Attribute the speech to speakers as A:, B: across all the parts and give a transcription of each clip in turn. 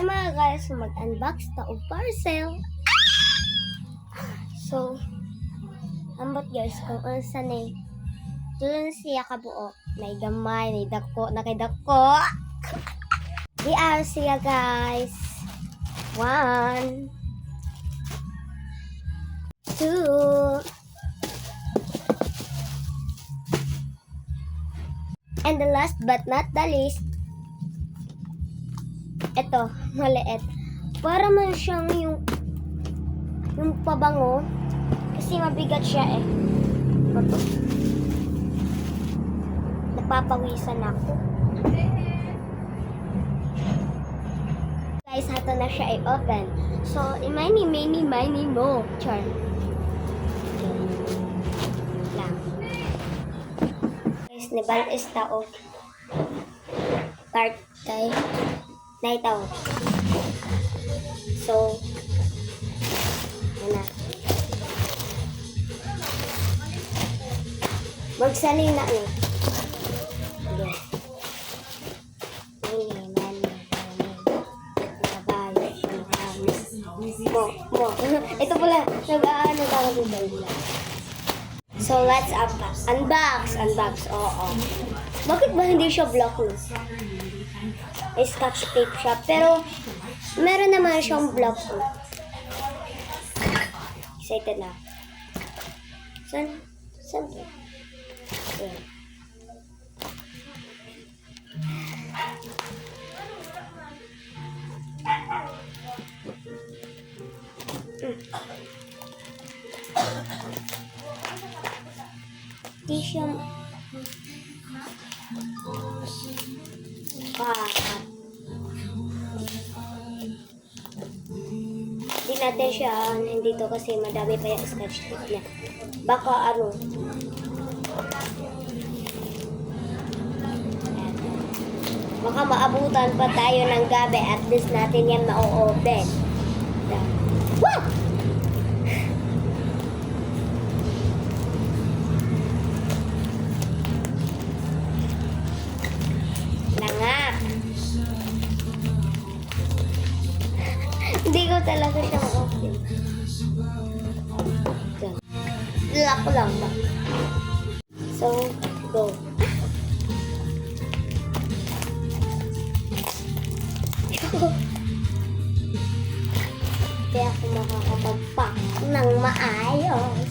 A: Hi mga guys, mag-unbox ta og parcel. So, ambot guys kung unsa ni. Doon siya kabuo. May gamay, may dako, nakidako. Di siya guys. 1 2 and the last but not the least, ito, maliit. Para man siyang yung pabango. Kasi mabigat siya eh. Ito. Napapawisan ako. Guys, hato na siya i-open. So, mini mo. Char. Lang. Guys, nibal is tao. Tart kay naitaw. So, yan na. Magsalina ni. Okay. Mo. Ito pala, nag-aano tayo dito. So, let's unbox. Oo. Bakit ba hindi siya block no? May scotch tape siya. Pero, meron naman siyang block no. Excited na. Saan to? Ayan. Di siya di natin siya nandito kasi madami pa yung scotch tape niya. Baka ano baka maabutan pa tayo ng gabi, at least natin yan ma-open. Woo! Langak. Hindi ko talaga siya ma-open. Lock lang ba? So, go. Kaya ako makakapag-pack ng maayos.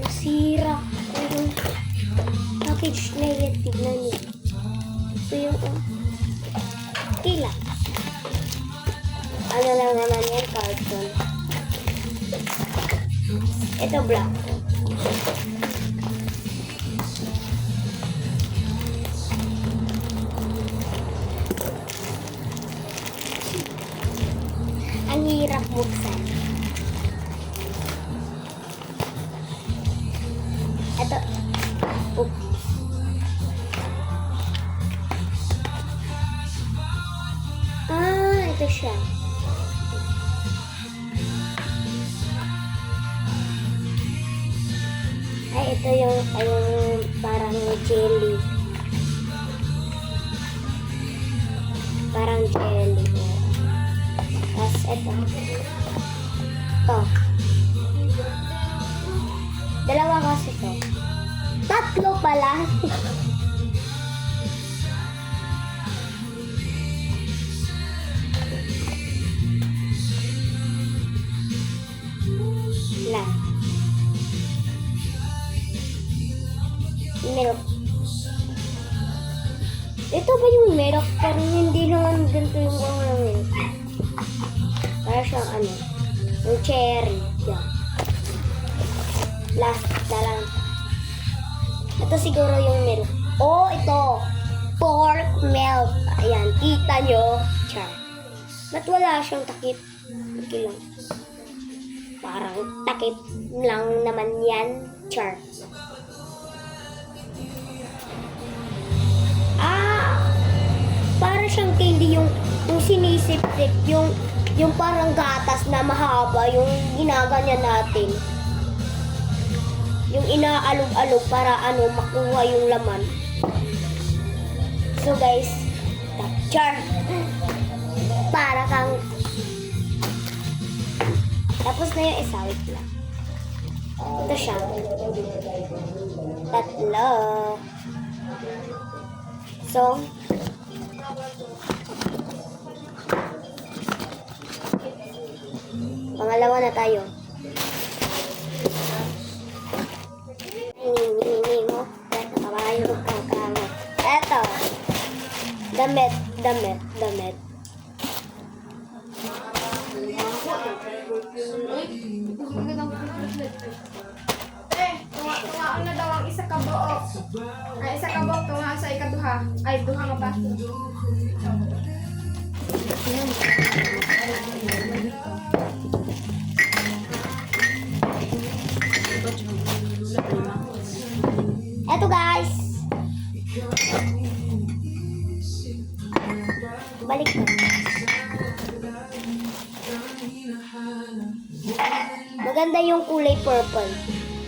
A: Nasira ko yung package na yun. Tignan niyo. Ito yung kila. Ano lang naman yan, carton. Ito black. Ang hirap buksan. Ito. Oops. Ito siya. Ay, ito yung parang jelly. Parang jelly. Tapos ito. Dalawa kasi to. Tatlo pala. Lang. Milk. Ito ba yung milk? Parang hindi naman ganito yung milk. Para siyang yung cherry. Yan. Last na lang. Ito siguro yung milk. Oh, ito. Pork milk. Ayan, kita nyo. Char. Ba't wala siyang takip? Okay lang. Parang takip lang naman yan. Char. Para siyang candy yung sinisip-sip, yung parang gatas na mahaba, yung ginaganyan natin. Yung inaalog-alog para makuha yung laman. So guys, char. Para kang... Tapos na yung isa, wait lang. Ito siya. Tatlo. So, pangalawa na tayo. Mo. Nakabayo ka kamo. Eto. Damit.
B: Tungaan na daw ang isa ka buok. Ay, isa ka buok, tungaan sa ikaduha. Ay, duha nga ba?
A: Eto guys. Balik na. Maganda yung kulay purple.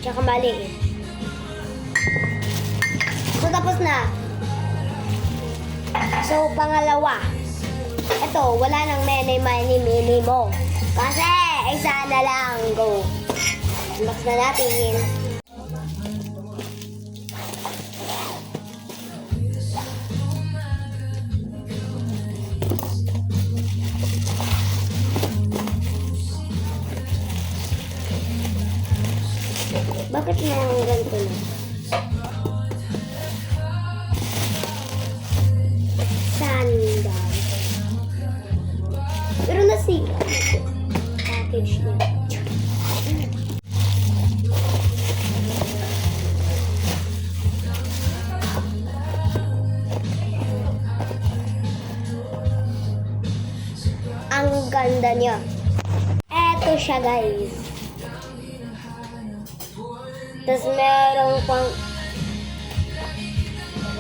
A: Tsaka maliit. So, tapos na. So, pangalawa. Ito, wala nang mini mo. Kasi, isa na lang. Go. Unbox na natin. Bakit na ang ganito na? Sandal. Pero nasira. Package niya. Ang ganda niya. Eto siya guys. Tapos meron pang...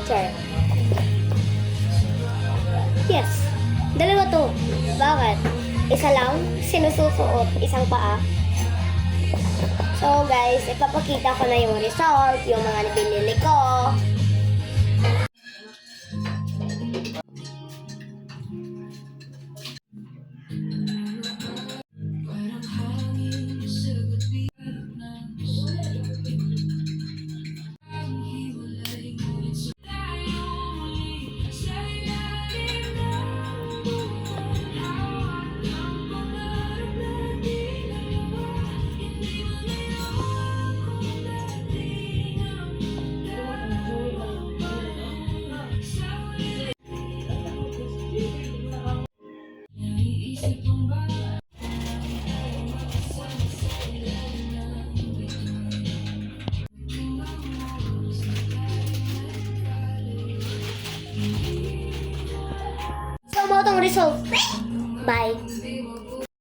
A: Char. Yes. Dalawa to. Bakit? Isa lang, sinususuot, isang paa. So guys, ipapakita ko na yung result, yung mga binili ko. So, mo itong result. Bye!